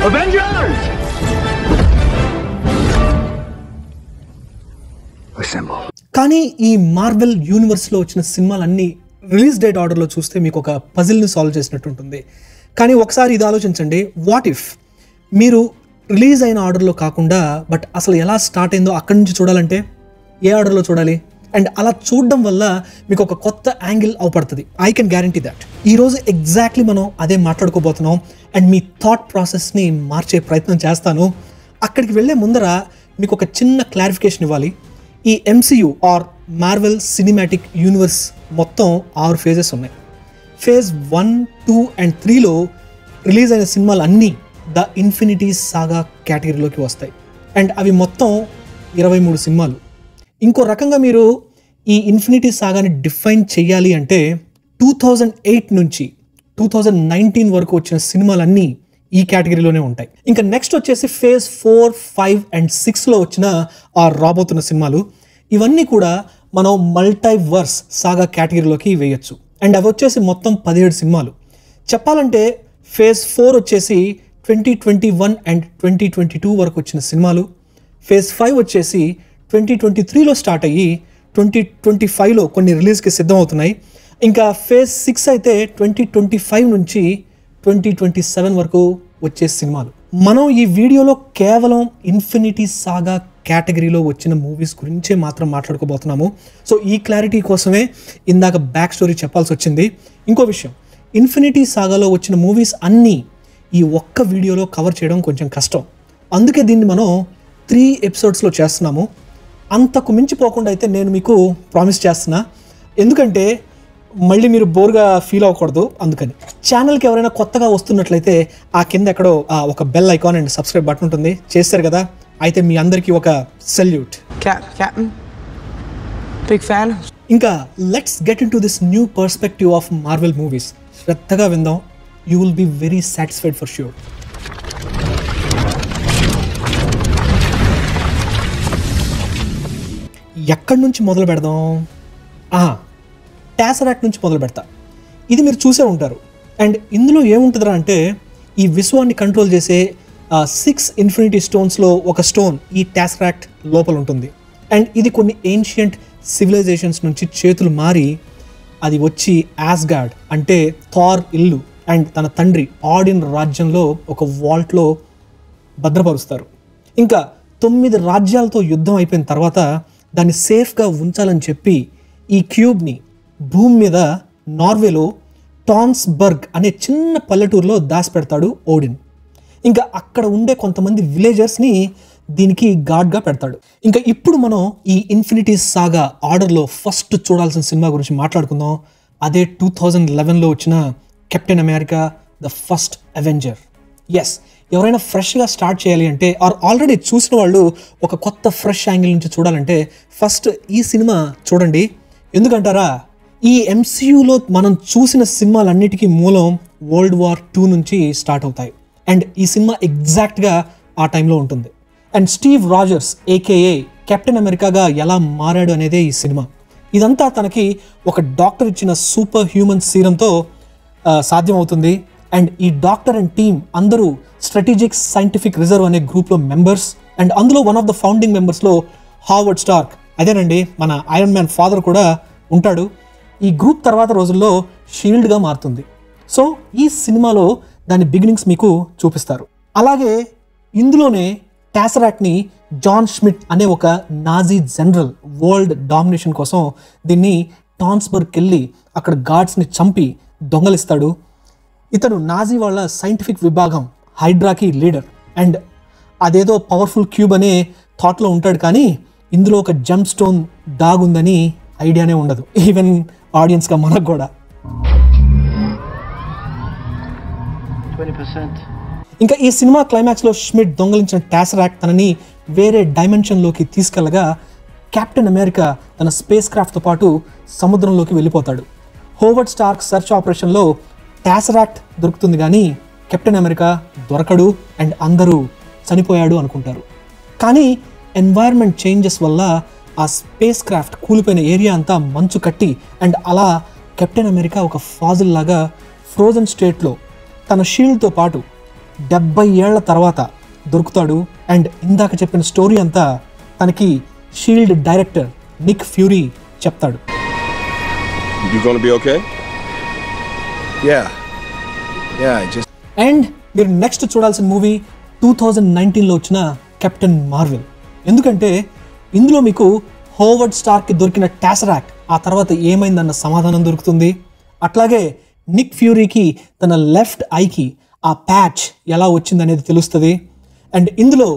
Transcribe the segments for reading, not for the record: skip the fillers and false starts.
Avengers! Assemble. కానీ ఈ Marvel యూనివర్స్లో వచ్చిన సినిమాలన్నీ రిలీజ్ డేట్ ఆర్డర్లో చూస్తే మీకు ఒక పజిల్ని సాల్వ్ చేసినట్టు ఉంటుంది. కానీ ఒకసారి ఇది ఆలోచించండి, వాట్ ఇఫ్ మీరు రిలీజ్ అయిన ఆర్డర్లో కాకుండా బట్ అసలు ఎలా స్టార్ట్ అయిందో అక్కడి నుంచి చూడాలంటే ఏ ఆర్డర్లో చూడాలి? అండ్ అలా చూడడం వల్ల మీకు ఒక కొత్త యాంగిల్ అవపడుతుంది. I can guarantee that. ఈరోజు ఎగ్జాక్ట్లీ మనం అదే మాట్లాడుకోబోతున్నాం అండ్ మీ థాట్ ప్రాసెస్ని మార్చే ప్రయత్నం చేస్తాను. అక్కడికి వెళ్ళే ముందర మీకు ఒక చిన్న క్లారిఫికేషన్ ఇవ్వాలి. ఈ MCU or Marvel Cinematic Universe మొత్తం 6 ఫేజెస్ ఉన్నాయి. ఫేజ్ 1, 2 అండ్ 3లో రిలీజ్ అయిన సినిమాలు అన్నీ ద ఇన్ఫినిటీ సాగా కేటగిరీలోకి వస్తాయి. అండ్ అవి మొత్తం 23 సినిమాలు. ఇంకో రకంగా మీరు ఈ ఇన్ఫినిటీ సాగాని డిఫైన్ చేయాలి అంటే 2008 నుంచి 2019 వరకు వచ్చిన సినిమాలన్నీ ఈ కేటగిరీలోనే ఉంటాయి. ఇంకా నెక్స్ట్ వచ్చేసి ఫేజ్ 4, 5 అండ్ 6లో వచ్చిన రాబోతున్న సినిమాలు. ఇవన్నీ కూడా మనం మల్టీవర్స్ సాగా కేటగిరీలోకి వేయచ్చు. అండ్ అవి వచ్చేసి మొత్తం 17 సినిమాలు. చెప్పాలంటే ఫేజ్ 4 వచ్చేసి 2021 అండ్ 2022 వరకు వచ్చిన సినిమాలు. ఫేజ్ 5 వచ్చేసి 2023లో స్టార్ట్ అయ్యి 2025లో కొన్ని రిలీజ్కి సిద్ధం అవుతున్నాయి. ఇంకా ఫేజ్ 6 అయితే 2025 నుంచి 2027 వరకు వచ్చే సినిమాలు. మనం ఈ వీడియోలో కేవలం ఇన్ఫినిటీ సాగా కేటగిరీలో వచ్చిన మూవీస్ గురించే మాత్రం మాట్లాడుకోబోతున్నాము. సో ఈ క్లారిటీ కోసమే ఇందాక బ్యాక్ స్టోరీ చెప్పాల్సి వచ్చింది. ఇంకో విషయం, ఇన్ఫినిటీ సాగాలో వచ్చిన మూవీస్ అన్నీ ఈ ఒక్క వీడియోలో కవర్ చేయడం కొంచెం కష్టం. అందుకే దీన్ని మనం 3 ఎపిసోడ్స్లో చేస్తున్నాము. అంతకు మించిపోకుండా అయితే నేను మీకు ప్రామిస్ చేస్తున్నా, ఎందుకంటే మళ్ళీ మీరు బోర్గా ఫీల్ అవ్వకూడదు. అందుకని ఛానల్కి ఎవరైనా కొత్తగా వస్తున్నట్లయితే ఆ కింద ఎక్కడో ఒక bell icon and subscribe button ఉంటుంది, చేస్తారు కదా. అయితే మీ అందరికీ ఒక సెల్యూట్. ఇంకా let's get into this new perspective of Marvel movies. శ్రద్ధగా విందాం, you will be very satisfied for sure. ఎక్కడి నుంచి మొదలు పెడదాం? టాసరాక్ట్ నుంచి మొదలు పెడతా. ఇది మీరు చూసే ఉంటారు. అండ్ ఇందులో ఏముంటుందిరా అంటే ఈ విశ్వాన్ని కంట్రోల్ చేసే 6 ఇన్ఫినిటీ స్టోన్స్లో ఒక స్టోన్ ఈ టాసరాక్ట్ లోపల ఉంటుంది. అండ్ ఇది కొన్ని ఏన్షియంట్ సివిలైజేషన్స్ నుంచి చేతులు మారి అది వచ్చి యాస్గార్డ్ అంటే థార్ ఇల్లు అండ్ తన తండ్రి ఆడిన్ రాజ్యంలో ఒక వాల్ట్లో భద్రపరుస్తారు. ఇంకా 9 రాజ్యాలతో యుద్ధం అయిపోయిన తర్వాత దాన్ని సేఫ్గా ఉంచాలని చెప్పి ఈ క్యూబ్ని భూమి మీద నార్వేలో టాన్స్బర్గ్ అనే చిన్న పల్లెటూరులో దాచిపెడతాడు ఓడిన్. ఇంకా అక్కడ ఉండే కొంతమంది విలేజర్స్ని దీనికి గార్డ్గా పెడతాడు. ఇంకా ఇప్పుడు మనం ఈ ఇన్ఫినిటీ సాగా ఆర్డర్లో ఫస్ట్ చూడాల్సిన సినిమా గురించి మాట్లాడుకుందాం. అదే 2011లో వచ్చిన Captain America the First Avenger. Yes, ఎవరైనా ఫ్రెష్గా స్టార్ట్ చేయాలి అంటే ఆల్రెడీ చూసిన వాళ్ళు ఒక కొత్త ఫ్రెష్ యాంగిల్ నుంచి చూడాలంటే ఫస్ట్ ఈ సినిమా చూడండి. ఎందుకంటారా, ఈ MCUలో మనం చూసిన సినిమాలన్నిటికీ మూలం World War II నుంచి స్టార్ట్ అవుతాయి. అండ్ ఈ సినిమా ఎగ్జాక్ట్గా ఆ టైంలో ఉంటుంది. And Steve Rogers AKA captain అమెరికాగా ఎలా మారాడు అనేదే ఈ సినిమా. ఇదంతా తనకి ఒక డాక్టర్ ఇచ్చిన సూపర్ హ్యూమన్ సీరంతో సాధ్యమవుతుంది. అండ్ ఈ డాక్టర్ అండ్ టీమ్ అందరూ స్ట్రాటజిక్ సైంటిఫిక్ రిజర్వ్ అనే గ్రూప్లో మెంబర్స్. అండ్ అందులో వన్ ఆఫ్ ద ఫౌండింగ్ మెంబర్స్లో హావర్డ్ స్టార్క్, అదేనండి మన ఐరన్ మ్యాన్ ఫాదర్ కూడా ఉంటాడు. ఈ గ్రూప్ తర్వాత రోజుల్లో షీల్డ్గా మారుతుంది. సో ఈ సినిమాలో దాని బిగినింగ్స్ మీకు చూపిస్తారు. అలాగే ఇందులోనే టాసరాక్ట్ని జాన్ షమిట్ అనే ఒక నాజీ జనరల్ వరల్డ్ డామినేషన్ కోసం దీన్ని టాన్స్బర్గ్కి వెళ్ళి అక్కడ గార్డ్స్ని చంపి దొంగలిస్తాడు. ఇతను నాజీ వాళ్ళ సైంటిఫిక్ విభాగం హైడ్రాకి లీడర్. అండ్ అదేదో పవర్ఫుల్ క్యూబ్ అనే థాట్లో ఉంటాడు, కానీ ఇందులో ఒక జెమ్ స్టోన్ దాగుందని ఐడియానే ఉండదు, ఈవెన్ ఆడియన్స్గా మనకు కూడా. 20%. ఇంకా ఈ సినిమా క్లైమాక్స్లో షమిట్ దొంగలించిన టాసరాక్ట్ తనని వేరే డైమెన్షన్లోకి తీసుకెళ్లగా కెప్టెన్ అమెరికా తన స్పేస్ క్రాఫ్ట్తో పాటు సముద్రంలోకి వెళ్ళిపోతాడు. హోవర్డ్ స్టార్క్ సెర్చ్ ఆపరేషన్లో టాసరాక్ట్ దొరుకుతుంది, కానీ కెప్టెన్ అమెరికా దొరకడు అండ్ అందరూ చనిపోయాడు అనుకుంటారు. కానీ ఎన్వైర్న్మెంట్ చేంజెస్ వల్ల ఆ స్పేస్ క్రాఫ్ట్ కూలిపోయిన ఏరియా అంతా మంచు కట్టి అండ్ అలా కెప్టెన్ అమెరికా ఒక ఫాజిల్ లాగా ఫ్రోజన్ స్టేట్లో తన షీల్డ్తో పాటు 70 ఏళ్ల తర్వాత దొరుకుతాడు. అండ్ ఇందాక చెప్పిన స్టోరీ అంతా తనకి షీల్డ్ డైరెక్టర్ నిక్ ఫ్యూరీ చెప్తాడు. అండ్ మీరు నెక్స్ట్ చూడాల్సిన మూవీ 2019లో వచ్చిన కెప్టెన్ మార్వెల్. ఎందుకంటే ఇందులో మీకు హోవర్డ్ స్టార్క్కి దొరికిన టాసరాక్ట్ ఆ తర్వాత ఏమైందన్న సమాధానం దొరుకుతుంది. అట్లాగే నిక్ ఫ్యూరీకి తన లెఫ్ట్ ఐకి ఆ ప్యాచ్ ఎలా వచ్చిందనేది తెలుస్తుంది. అండ్ ఇందులో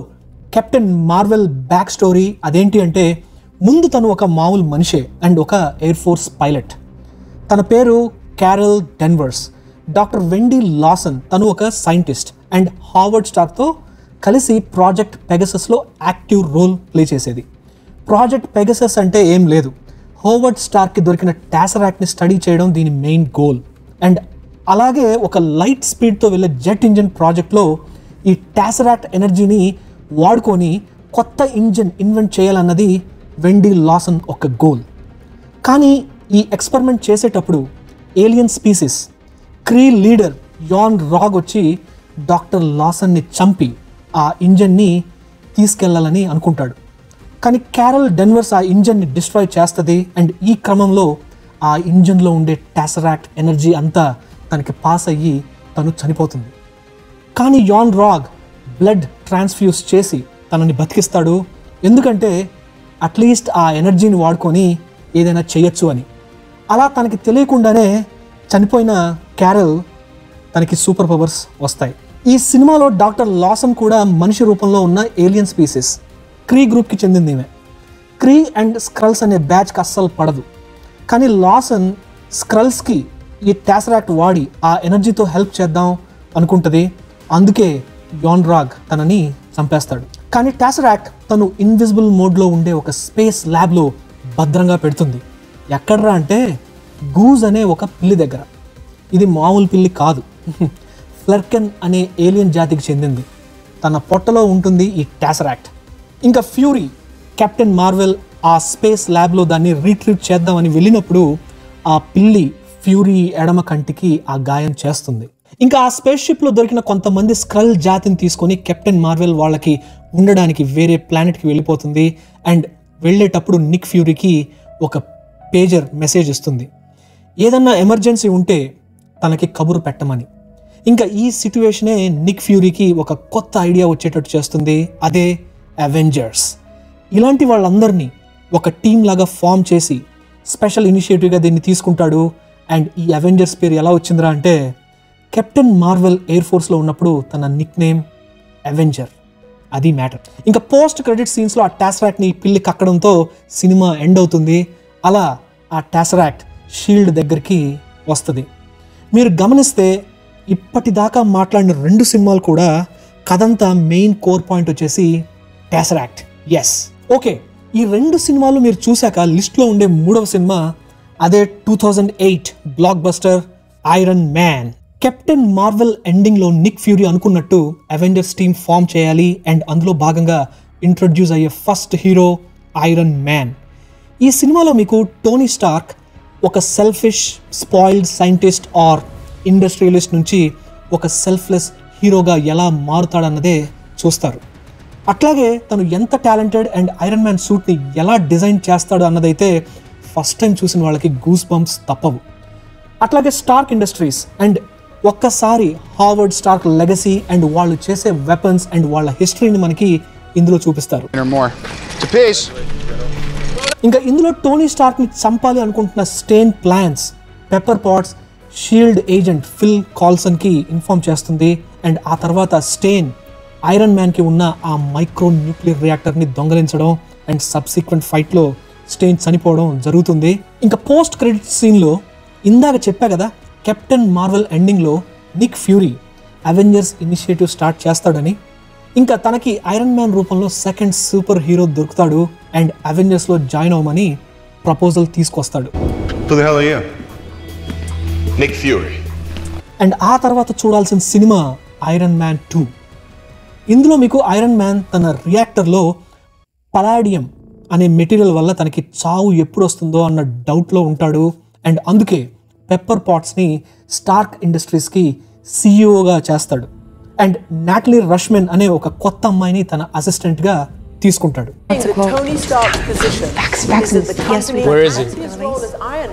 కెప్టెన్ మార్వెల్ బ్యాక్ స్టోరీ అదేంటి అంటే, ముందు తను ఒక మామూలు మనిషే అండ్ ఒక ఎయిర్ ఫోర్స్ పైలట్. తన పేరు క్యారల్ డెన్వర్స్. డాక్టర్ వెండీ లాసన్ తను ఒక సైంటిస్ట్ అండ్ హావర్డ్ స్టార్క్తో కలిసి ప్రాజెక్ట్ పెగసస్లో యాక్టివ్ రోల్ ప్లే చేసేది. ప్రాజెక్ట్ పెగసస్ అంటే ఏం లేదు, హోవర్డ్ స్టార్క్కి దొరికిన టాసరాక్ట్ని స్టడీ చేయడం దీని మెయిన్ గోల్. అండ్ అలాగే ఒక లైట్ స్పీడ్తో వెళ్ళే జెట్ ఇంజిన్ ప్రాజెక్ట్లో ఈ టాసరాక్ట్ ఎనర్జీని వాడుకొని కొత్త ఇంజిన్ ఇన్వెంట్ చేయాలన్నది వెండీ లాసన్ ఒక గోల్. కానీ ఈ ఎక్స్పెరిమెంట్ చేసేటప్పుడు ఏలియన్ స్పీసీస్ క్రీ లీడర్ యాన్ రాగ్ వచ్చి డాక్టర్ లాసన్ని చంపి ఆ ఇంజన్ని తీసుకెళ్లాలని అనుకుంటాడు. కానీ క్యారల్ డెన్వర్స్ ఆ ఇంజన్ని డిస్ట్రాయ్ చేస్తుంది. అండ్ ఈ క్రమంలో ఆ ఇంజన్లో ఉండే టాసరాక్ట్ ఎనర్జీ అంతా తనకి పాస్ అయ్యి తను చనిపోతుంది. కానీ యాన్ రాగ్ బ్లడ్ ట్రాన్స్ఫ్యూజ్ చేసి తనని బతికిస్తాడు. ఎందుకంటే అట్లీస్ట్ ఆ ఎనర్జీని వాడుకొని ఏదైనా చేయొచ్చు అని. అలా తనకి తెలియకుండానే చనిపోయిన క్యారల్ తనకి సూపర్ పవర్స్ వస్తాయి. ఈ సినిమాలో డాక్టర్ లాసన్ కూడా మనిషి రూపంలో ఉన్న ఏలియన్ స్పీసీస్ క్రీ గ్రూప్కి చెందింది. ఈమె క్రీ అండ్ స్క్రల్స్ అనే బ్యాచ్కి అస్సలు పడదు. కానీ లాసన్ స్క్రల్స్కి ఈ టాసరాక్ట్ వాడి ఆ ఎనర్జీతో హెల్ప్ చేద్దాం అనుకుంటుంది. అందుకే యాన్ రాగ్ తనని చంపేస్తాడు. కానీ టాసరాక్ట్ తను ఇన్విజిబుల్ మోడ్లో ఉండే ఒక స్పేస్ ల్యాబ్లో భద్రంగా పెడుతుంది. ఎక్కడ్రా అంటే గూజ్ అనే ఒక పిల్లి దగ్గర. ఇది మామూలు పిల్లి కాదు, ఫ్లర్కెన్ అనే ఏలియన్ జాతికి చెందింది. తన పొట్టలో ఉంటుంది ఈ టాసరాక్ట్. ఇంకా ఫ్యూరీ కెప్టెన్ మార్వెల్ ఆ స్పేస్ ల్యాబ్లో దాన్ని రీట్రీవ్ చేద్దామని వెళ్ళినప్పుడు ఆ పిల్లి ఫ్యూరీ ఎడమ కంటికి ఆ గాయం చేస్తుంది. ఇంకా ఆ స్పేస్ షిప్లో దొరికిన కొంతమంది స్క్రల్ జాతిని తీసుకొని కెప్టెన్ మార్వెల్ వాళ్ళకి ఉండడానికి వేరే ప్లానెట్కి వెళ్ళిపోతుంది. అండ్ వెళ్ళేటప్పుడు నిక్ ఫ్యూరీకి ఒక పేజర్ మెసేజ్ ఇస్తుంది, ఏదన్నా ఎమర్జెన్సీ ఉంటే తనకి కబురు పెట్టమని. ఇంకా ఈ సిట్యువేషనే నిక్ ఫ్యూరీకి ఒక కొత్త ఐడియా వచ్చేటట్టు చేస్తుంది, అదే అవెంజర్స్. ఇలాంటి వాళ్ళందరినీ ఒక టీం లాగా ఫామ్ చేసి స్పెషల్ ఇనిషియేటివ్గా దీన్ని తీసుకుంటాడు. అండ్ ఈ అవెంజర్స్ పేరు ఎలా వచ్చిందిరా అంటే, కెప్టెన్ మార్వెల్ ఎయిర్ ఫోర్స్లో ఉన్నప్పుడు తన నిక్ నేమ్ అవెంజర్, అది మ్యాటర్. ఇంకా పోస్ట్ క్రెడిట్ సీన్స్లో ఆ టాసరాక్ట్ని పిల్లి కక్కడంతో సినిమా ఎండ్ అవుతుంది. అలా ఆ టాసరాక్ట్ షీల్డ్ దగ్గరికి వస్తుంది. మీరు గమనిస్తే ఇప్పటిదాకా మాట్లాడిన 2 సినిమాలు కూడా కథంతా మెయిన్ కోర్ పాయింట్ వచ్చేసి టాసరాక్ట్. ఎస్, ఓకే, ఈ 2 సినిమాలు మీరు చూశాక లిస్ట్లో ఉండే 3వ సినిమా అదే 2008 block buster iron man. Captain Marvel ఎండింగ్లో నిక్ ఫ్యూరీ అనుకున్నట్టు అవెంజర్స్ టీమ్ ఫామ్ చేయాలి. అండ్ అందులో భాగంగా ఇంట్రడ్యూస్ అయ్యే ఫస్ట్ హీరో ఐరన్ మ్యాన్. ఈ సినిమాలో మీకు టోనీ స్టార్క్ ఒక selfish spoiled scientist or industrialist నుంచి ఒక సెల్ఫ్లెస్ హీరోగా ఎలా మారుతాడన్నదే చూస్తారు. అట్లాగే తను ఎంత టాలెంటెడ్ అండ్ ఐరన్ మ్యాన్ సూట్ని ఎలా డిజైన్ చేస్తాడు అన్నదైతే ఫస్ట్ టైం చూసిన వాళ్ళకి గూస్ బంప్స్ తప్పవు. అట్లాగే స్టార్క్ ఇండస్ట్రీస్ అండ్ ఒక్కసారి హావర్డ్ స్టార్క్ లెగసీ అండ్ వాళ్ళు చేసే వెపన్స్ అండ్ వాళ్ళ హిస్టరీని మనకి ఇందులో చూపిస్తారు. ఇంకా ఇందులో టోనీ స్టార్క్ని చంపాలి అనుకుంటున్న Stane plans Pepper Potts SHIELD agent Phil కాల్సన్కి ఇన్ఫార్మ్ చేస్తుంది. అండ్ ఆ తర్వాత స్టేన్ ఐరన్ మ్యాన్కి ఉన్న ఆ మైక్రో న్యూక్లియర్ రియాక్టర్ని దొంగలించడం అండ్ సబ్సిక్వెంట్ ఫైట్లో స్టేన్ చనిపోవడం జరుగుతుంది. ఇంకా పోస్ట్ క్రెడిట్ సీన్లో ఇందాక చెప్పా కదా, కెప్టెన్ మార్వెల్ ఎండింగ్లో Nick Fury Avengers initiative start చేస్తాడని. ఇంకా తనకి ఐరన్ మ్యాన్ రూపంలో సెకండ్ సూపర్ హీరో దొరుకుతాడు అండ్ అవెంజర్స్లో జాయిన్ అవ్వమని ప్రపోజల్ తీసుకొస్తాడు. అండ్ ఆ తర్వాత చూడాల్సిన సినిమా ఐరన్ మ్యాన్ 2. ఇందులో మీకు ఐరన్ మ్యాన్ తన రియాక్టర్లో పలాడియం అనే మెటీరియల్ వల్ల తనకి చావు ఎప్పుడు వస్తుందో అన్న డౌట్లో ఉంటాడు. అండ్ అందుకే పెప్పర్ పాట్స్ని స్టార్క్ ఇండస్ట్రీస్కి సీఈఓగా చేస్తాడు. అండ్ నాటలీ రష్మెన్ అనే ఒక కొత్త అమ్మాయిని తన అసిస్టెంట్గా తీసుకుంటాడు. Tony Stark's position. Yes, Where is he?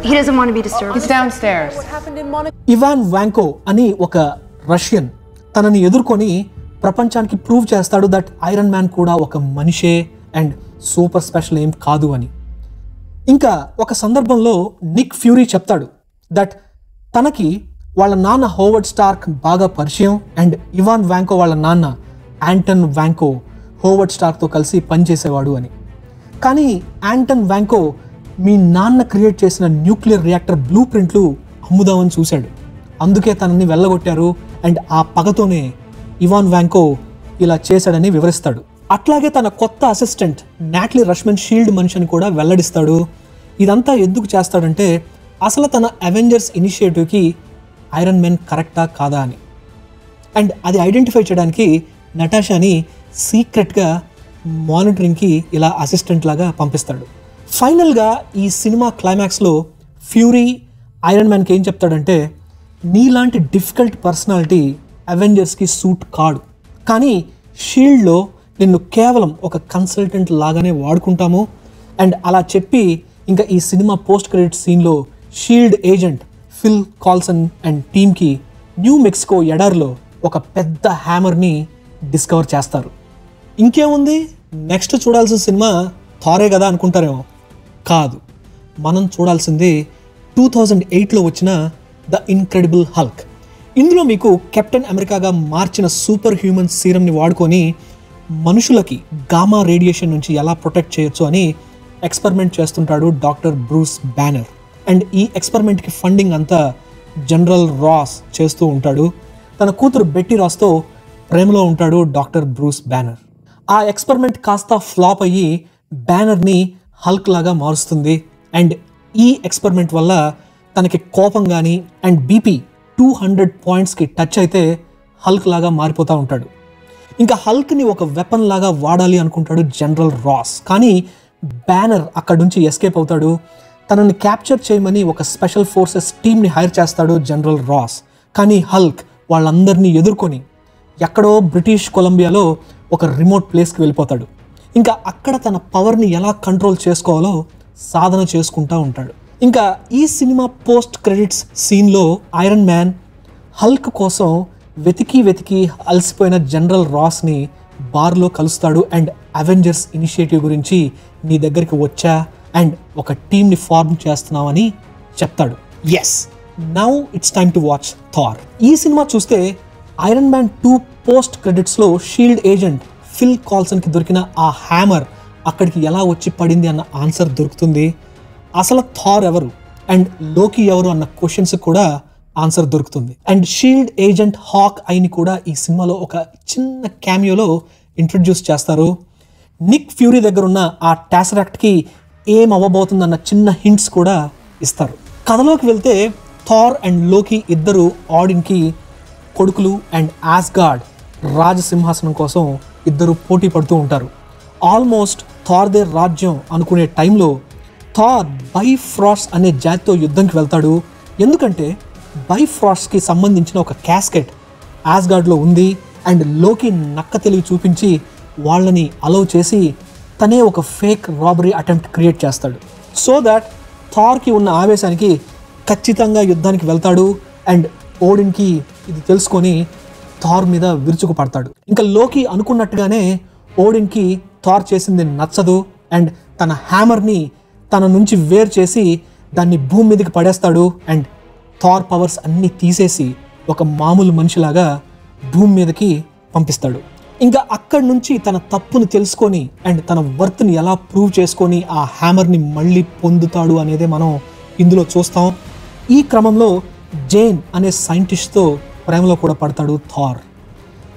he doesn't want to be disturbed. He's downstairs. What happened in Monaco? Ivan Vanko అని ఒక రష్యన్ తనని ఎదుర్కొని ప్రపంచానికి ప్రూవ్ చేస్తాడు దట్ ఐరన్ మ్యాన్ కూడా ఒక మనిషే అండ్ సూపర్ స్పెషల్ ఏం కాదు అని. ఇంకా ఒక సందర్భంలో నిక్ ఫ్యూరీ చెప్తాడు దట్ తనకి వాళ్ళ నాన్న హోవర్డ్ స్టార్క్ బాగా పరిచయం అండ్ ఇవాన్ వాంకో వాళ్ళ నాన్న యాంటన్ వాంకో హోవర్డ్ స్టార్క్తో కలిసి పనిచేసేవాడు అని. కానీ యాంటన్ వాంకో మీ నాన్న క్రియేట్ చేసిన న్యూక్లియర్ రియాక్టర్ బ్లూ ప్రింట్లు అమ్ముదామని చూశాడు, అందుకే తనని వెళ్ళగొట్టారు అండ్ ఆ పగతోనే ఇవాన్ వాంకో ఇలా చేశాడని వివరిస్తాడు. అట్లాగే తన కొత్త అసిస్టెంట్ నాటలీ రష్మెన్ షీల్డ్ మనిషిని కూడా వెల్లడిస్తాడు. ఇదంతా ఎందుకు చేస్తాడంటే అసలు తన అవెంజర్స్ ఇనిషియేటివ్కి ఐరన్ మ్యాన్ కరెక్టా కాదా అని. అండ్ అది ఐడెంటిఫై చేయడానికి నటాషాని సీక్రెట్గా మానిటరింగ్కి ఇలా అసిస్టెంట్ లాగా పంపిస్తాడు. ఫైనల్గా ఈ సినిమా క్లైమాక్స్లో ఫ్యూరీ ఐరన్ మ్యాన్కి ఏం చెప్తాడంటే, నీలాంటి డిఫికల్ట్ పర్సనాలిటీ అవెంజర్స్కి సూట్ కాడు, కానీ షీల్డ్లో నిన్ను కేవలం ఒక కన్సల్టెంట్ లాగానే వాడుకుంటాము. అండ్ అలా చెప్పి ఇంకా ఈ సినిమా పోస్ట్ క్రెడిట్ సీన్లో shield agent fill Carlson and టీమ్కి న్యూ మెక్సికో ఎడార్లో ఒక పెద్ద హ్యామర్ని డిస్కవర్ చేస్తారు. ఇంకేముంది, నెక్స్ట్ చూడాల్సిన సినిమా థారే కదా అనుకుంటారేమో. కాదు, మనం చూడాల్సింది 2008లో వచ్చిన ద ఇన్క్రెడిబుల్ హల్క్. ఇందులో మీకు కెప్టెన్ అమెరికాగా మార్చిన సూపర్ హ్యూమన్ సీరంని వాడుకొని మనుషులకి గామా రేడియేషన్ నుంచి ఎలా ప్రొటెక్ట్ చేయొచ్చు అని ఎక్స్పెరిమెంట్ చేస్తుంటాడు డాక్టర్ బ్రూస్ బ్యానర్. అండ్ ఈ ఎక్స్పెరిమెంట్కి ఫండింగ్ అంతా జనరల్ రాస్ చేస్తూ ఉంటాడు. తన కూతురు బెట్టి రాస్తో ప్రేమలో ఉంటాడు డాక్టర్ బ్రూస్ బ్యానర్. ఆ ఎక్స్పెరిమెంట్ కాస్త ఫ్లాప్ అయ్యి బ్యానర్ని హల్క్ లాగా మారుస్తుంది. అండ్ ఈ ఎక్స్పెరిమెంట్ వల్ల తనకి కోపం కానీ అండ్ బీపీ 200 పాయింట్స్కి టచ్ అయితే హల్క్ లాగా మారిపోతూ ఉంటాడు. ఇంకా హల్క్ని ఒక వెపన్ లాగా వాడాలి అనుకుంటాడు జనరల్ రాస్, కానీ బ్యానర్ అక్కడి నుంచి ఎస్కేప్ అవుతాడు. తనని క్యాప్చర్ చేయమని ఒక స్పెషల్ ఫోర్సెస్ టీమ్ని హైర్ చేస్తాడు జనరల్ రాస్, కానీ హల్క్ వాళ్ళందరినీ ఎదుర్కొని ఎక్కడో బ్రిటిష్ కొలంబియాలో ఒక రిమోట్ ప్లేస్కి వెళ్ళిపోతాడు. ఇంకా అక్కడ తన పవర్ని ఎలా కంట్రోల్ చేసుకోవాలో సాధన చేసుకుంటూ ఉంటాడు. ఇంకా ఈ సినిమా పోస్ట్ క్రెడిట్స్ సీన్లో ఐరన్ మ్యాన్ హల్క్ కోసం వెతికి అలసిపోయిన జనరల్ రాస్ని బార్లో కలుస్తాడు. అండ్ అవెంజర్స్ ఇనిషియేటివ్ గురించి నీ దగ్గరికి వచ్చా అండ్ ఒక టీమ్ని ఫార్మ్ చేస్తున్నామని చెప్తాడు. Yes, now it's time to watch Thor. ఈ సినిమా చూస్తే ఐరన్ మ్యాన్ 2 పోస్ట్ క్రెడిట్స్లో షీల్డ్ ఏజెంట్ ఫిల్ కాల్సన్కి దొరికిన ఆ హ్యామర్ అక్కడికి ఎలా వచ్చి పడింది అన్న ఆన్సర్ దొరుకుతుంది. అసలు థార్ ఎవరు అండ్ లోకి ఎవరు అన్న క్వశ్చన్స్ కూడా ఆన్సర్ దొరుకుతుంది. అండ్ షీల్డ్ ఏజెంట్ హాక్ ఐని కూడా ఈ సినిమాలో ఒక చిన్న క్యామియోలో ఇంట్రడ్యూస్ చేస్తారు. నిక్ ఫ్యూరీ దగ్గర ఉన్న ఆ టాసరాక్ట్కి ఏం అవ్వబోతుందన్న చిన్న హింట్స్ కూడా ఇస్తారు. కథలోకి వెళ్తే థార్ అండ్ లోకి ఇద్దరు ఆడిన్కి కొడుకులు అండ్ ఆస్గార్డ్ రాజసింహాసనం కోసం ఇద్దరు పోటీ పడుతూ ఉంటారు. ఆల్మోస్ట్ థార్దే రాజ్యం అనుకునే టైంలో థార్ బైఫ్రాస్ట్ అనే జాతితో యుద్ధంకి వెళ్తాడు. ఎందుకంటే బైఫ్రాస్ట్కి సంబంధించిన ఒక క్యాస్కెట్ ఆస్గార్డ్లో ఉంది. అండ్ లోకి నక్క తెలివి చూపించి వాళ్ళని అలౌ చేసి తనే ఒక ఫేక్ రాబరీ అటెంప్ట్ క్రియేట్ చేస్తాడు. సో దాట్ థార్కి ఉన్న ఆవేశానికి ఖచ్చితంగా యుద్ధానికి వెళ్తాడు. అండ్ ఓడిన్కి ఇది తెలుసుకొని థార్ మీద విరుచుకు పడతాడు. ఇంకా లోకి అనుకున్నట్టుగానే ఓడిన్కి థార్ చేసింది నచ్చదు అండ్ తన హ్యామర్ని తన నుంచి వేరు చేసి దాన్ని భూమి మీదకి పడేస్తాడు. అండ్ థార్ పవర్స్ అన్నీ తీసేసి ఒక మామూలు మనిషిలాగా భూమి మీదకి పంపిస్తాడు. ఇంకా అక్కడి నుంచి తన తప్పును తెలుసుకొని అండ్ తన వర్త్ని ఎలా ప్రూవ్ చేసుకొని ఆ హ్యామర్ని మళ్ళీ పొందుతాడు అనేదే మనం ఇందులో చూస్తాం. ఈ క్రమంలో జేన్ అనే సైంటిస్ట్తో ప్రేమలో కూడా పడతాడు థార్.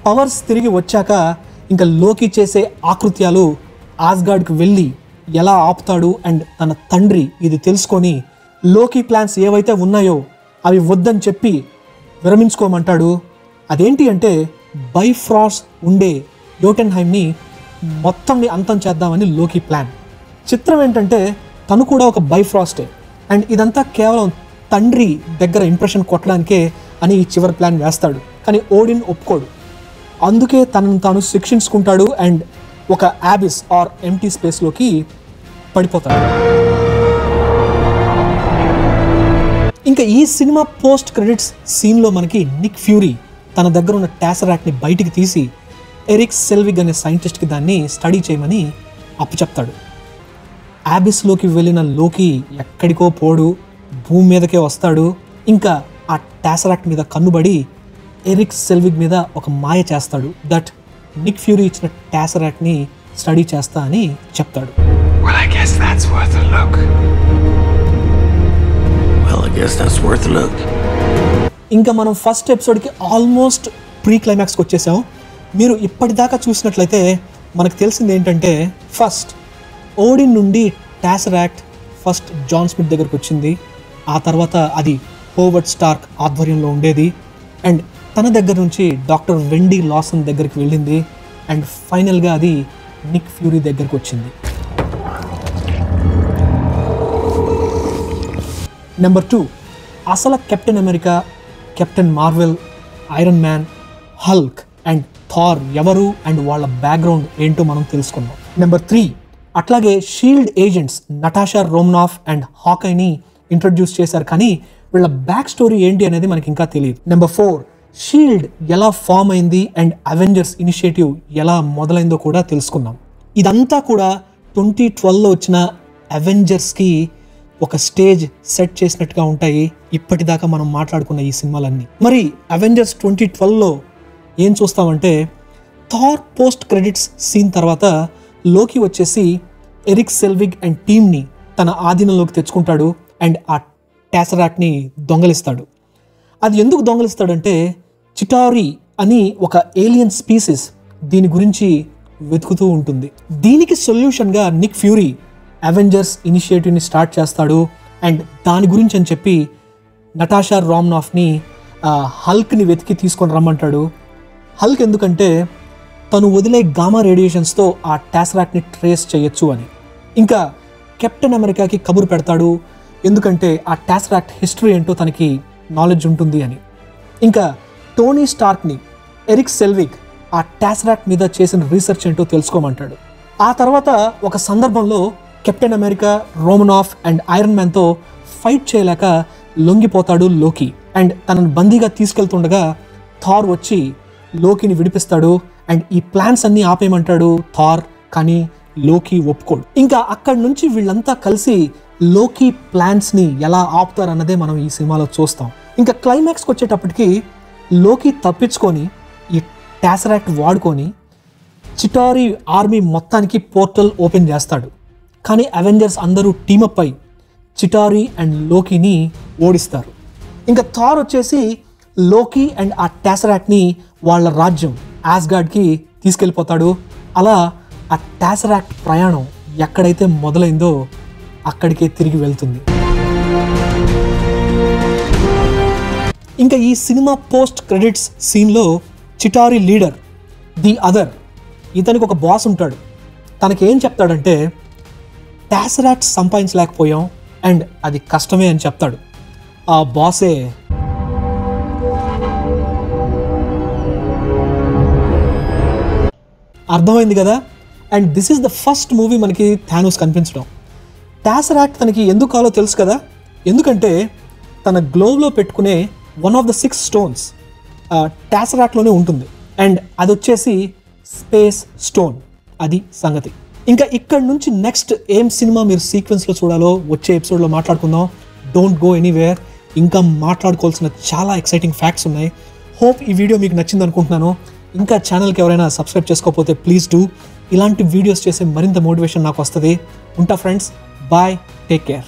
పవర్స్ తిరిగి వచ్చాక ఇంకా లోకి చేసే ఆకృత్యాలు ఆస్గార్డ్కి వెళ్ళి ఎలా ఆపుతాడు అండ్ తన తండ్రి ఇది తెలుసుకొని లోకి ప్లాన్స్ ఏవైతే ఉన్నాయో అవి వద్దని చెప్పి విరమించుకోమంటాడు. అదేంటి అంటే బైఫ్రాస్ట్ ఉండే యోటెన్హైమ్ని మొత్తంని అంతం చేద్దామని లోకి ప్లాన్. చిత్రం ఏంటంటే తను కూడా ఒక బైఫ్రాస్టే అండ్ ఇదంతా కేవలం తండ్రి దగ్గర ఇంప్రెషన్ కొట్టడానికే అని ఈ చివరి ప్లాన్ వేస్తాడు. కానీ ఓడిన్ ఒప్పుకోడు. అందుకే తనను తాను శిక్షించుకుంటాడు అండ్ ఒక యాబిస్ ఆర్ ఎంటీ స్పేస్లోకి పడిపోతాడు. ఇంకా ఈ సినిమా పోస్ట్ క్రెడిట్స్ సీన్లో మనకి నిక్ ఫ్యూరీ తన దగ్గర ఉన్న టాసరాక్ట్ని బయటికి తీసి ఎరిక్ సెల్విగ్ అనే సైంటిస్ట్కి దాన్ని స్టడీ చేయమని అప్పచెప్తాడు. యాబిస్లోకి వెళ్ళిన లోకి ఎక్కడికో పోడు, భూమి మీదకే వస్తాడు. ఇంకా ఆ టాసరాక్ట్ మీద కన్నుబడి ఎరిక్ సెల్విగ్ మీద ఒక మాయ చేస్తాడు. దట్ నిక్ ఫ్యూరీ ఇచ్చిన టాసరాక్ట్ని స్టడీ చేస్తా అని చెప్తాడు. Well, I guess that's worth a look. ఇంకా మనం ఫస్ట్ ఎపిసోడ్కి ఆల్మోస్ట్ ప్రీ క్లైమాక్స్కి వచ్చేసాం. మీరు ఇప్పటిదాకా చూసినట్లయితే మనకు తెలిసింది ఏంటంటే, ఫస్ట్ ఓడిన్ నుండి టాసరాక్ట్ ఫస్ట్ జాన్ స్మిత్ దగ్గరకు వచ్చింది. ఆ తర్వాత అది హోవర్డ్ స్టార్క్ ఆధ్వర్యంలో ఉండేది. అండ్ తన దగ్గర నుంచి డాక్టర్ వెండీ లాసన్ దగ్గరికి వెళ్ళింది. అండ్ ఫైనల్గా అది నిక్ ఫ్యూరీ దగ్గరకు వచ్చింది. నెంబర్ 2, అసలు Captain America, Captain Marvel, Iron Man, Hulk and Thor ఎవరు అండ్ వాళ్ళ బ్యాక్గ్రౌండ్ ఏంటో మనం తెలుసుకున్నాం. నెంబర్ 3, అట్లాగే SHIELD agents Natasha Romanoff and హాకైని ఇంట్రడ్యూస్ చేశారు, కానీ వీళ్ళ బ్యాక్ స్టోరీ ఏంటి అనేది మనకి ఇంకా తెలియదు. నెంబర్ 4, షీల్డ్ ఎలా ఫామ్ అయింది అండ్ అవెంజర్స్ ఇనిషియేటివ్ ఎలా మొదలైందో కూడా తెలుసుకున్నాం. ఇదంతా కూడా 2012లో వచ్చిన అవెంజర్స్కి ఒక స్టేజ్ సెట్ చేసినట్టుగా ఉంటాయి ఇప్పటిదాకా మనం మాట్లాడుకున్న ఈ సినిమాలన్నీ. మరి అవెంజర్స్ 2012లో ఏం చూస్తామంటే, థార్ పోస్ట్ క్రెడిట్స్ సీన్ తర్వాత లోకి వచ్చేసి ఎరిక్ సెల్విగ్ అండ్ టీమ్ని తన ఆధీనంలోకి తెచ్చుకుంటాడు అండ్ ఆ టాసరాక్ట్ని దొంగలిస్తాడు. అది ఎందుకు దొంగలిస్తాడంటే, చిటారీ అని ఒక ఏలియన్ స్పీసీస్ దీని గురించి వెతుకుతూ ఉంటుంది. దీనికి సొల్యూషన్గా నిక్ ఫ్యూరీ అవెంజర్స్ ఇనిషియేటివ్ని స్టార్ట్ చేస్తాడు. అండ్ దాని గురించి అని చెప్పి నటాషా రోమనాఫ్ని హల్క్ని వెతికి తీసుకొని రమ్మంటాడు. హల్క్ ఎందుకంటే తను వదిలే గామా రేడియేషన్స్తో ఆ టాసరాక్ట్ని ట్రేస్ చేయొచ్చు అని. ఇంకా కెప్టెన్ అమెరికాకి కబురు పెడతాడు, ఎందుకంటే ఆ టాసరాక్ట్ హిస్టరీ ఏంటో తనకి నాలెడ్జ్ ఉంటుంది అని. ఇంకా టోనీ స్టార్క్ని ఎరిక్ సెల్విగ్ ఆ టాసరాక్ట్ మీద చేసిన రీసెర్చ్ ఏంటో తెలుసుకోమంటాడు. ఆ తర్వాత ఒక సందర్భంలో captain America, Romanoff and iron మ్యాన్తో ఫైట్ చేయలేక లొంగిపోతాడు లోకి. అండ్ తనను బందీగా తీసుకెళ్తుండగా థార్ వచ్చి లోకిని విడిపిస్తాడు అండ్ ఈ ప్లాన్స్ అన్నీ ఆపేయమంటాడు థార్, కానీ లోకి ఒప్పుకోడు. ఇంకా అక్కడి నుంచి వీళ్ళంతా కలిసి లోకి ప్లాన్స్ని ఎలా ఆపుతారన్నదే మనం ఈ సినిమాలో చూస్తాం. ఇంకా క్లైమాక్స్కి వచ్చేటప్పటికి లోకి తప్పించుకొని ఈ టాసరాక్ట్ వాడుకొని చిటారీ ఆర్మీ మొత్తానికి పోర్టల్ ఓపెన్ చేస్తాడు. కానీ అవెంజర్స్ అందరూ టీమప్ అయి చిటారీ అండ్ లోకిని ఓడిస్తారు. ఇంకా థార్ వచ్చేసి లోకి అండ్ ఆ టాసరాక్ట్ని వాళ్ళ రాజ్యం ఆస్గార్డ్కి తీసుకెళ్ళిపోతాడు. అలా ఆ టాసరాక్ట్ ప్రయాణం ఎక్కడైతే మొదలైందో అక్కడికే తిరిగి వెళ్తుంది. ఇంకా ఈ సినిమా పోస్ట్ క్రెడిట్స్ సీన్లో చిటారీ లీడర్ ది అదర్, ఇతనికి ఒక బాస్ ఉంటాడు. తనకేం చెప్తాడంటే, టాసరాక్ట్ సంపాదించలేకపోయాం అండ్ అది కష్టమే అని చెప్తాడు. ఆ బాసే అర్థమైంది కదా. And this is the first movie మనకి థానోస్ కనిపించడం. టాసరాక్ట్ తనకి ఎందుకు కావాలో తెలుసు కదా, ఎందుకంటే తన గ్లోవ్లో పెట్టుకునే వన్ ఆఫ్ ద 6 స్టోన్స్ టాసరాక్ట్లోనే ఉంటుంది. అండ్ అది వచ్చేసి స్పేస్ స్టోన్. అది సంగతి. ఇంకా ఇక్కడ నుంచి నెక్స్ట్ ఏం సినిమా మీరు సీక్వెన్స్లో చూడాలో వచ్చే ఎపిసోడ్లో మాట్లాడుకుందాం. Don't go anywhere. ఇంకా మాట్లాడుకోవాల్సిన చాలా ఎక్సైటింగ్ ఫ్యాక్ట్స్ ఉన్నాయి. హోప్ ఈ వీడియో మీకు నచ్చింది అనుకుంటున్నాను. ఇంకా ఛానల్కి ఎవరైనా సబ్స్క్రైబ్ చేసుకోకపోతే ప్లీజ్ డూ. ఇలాంటి వీడియోస్ చేసే మరింత మోటివేషన్ నాకు వస్తుంది. ఉంటా ఫ్రెండ్స్, బాయ్, టేక్ కేర్.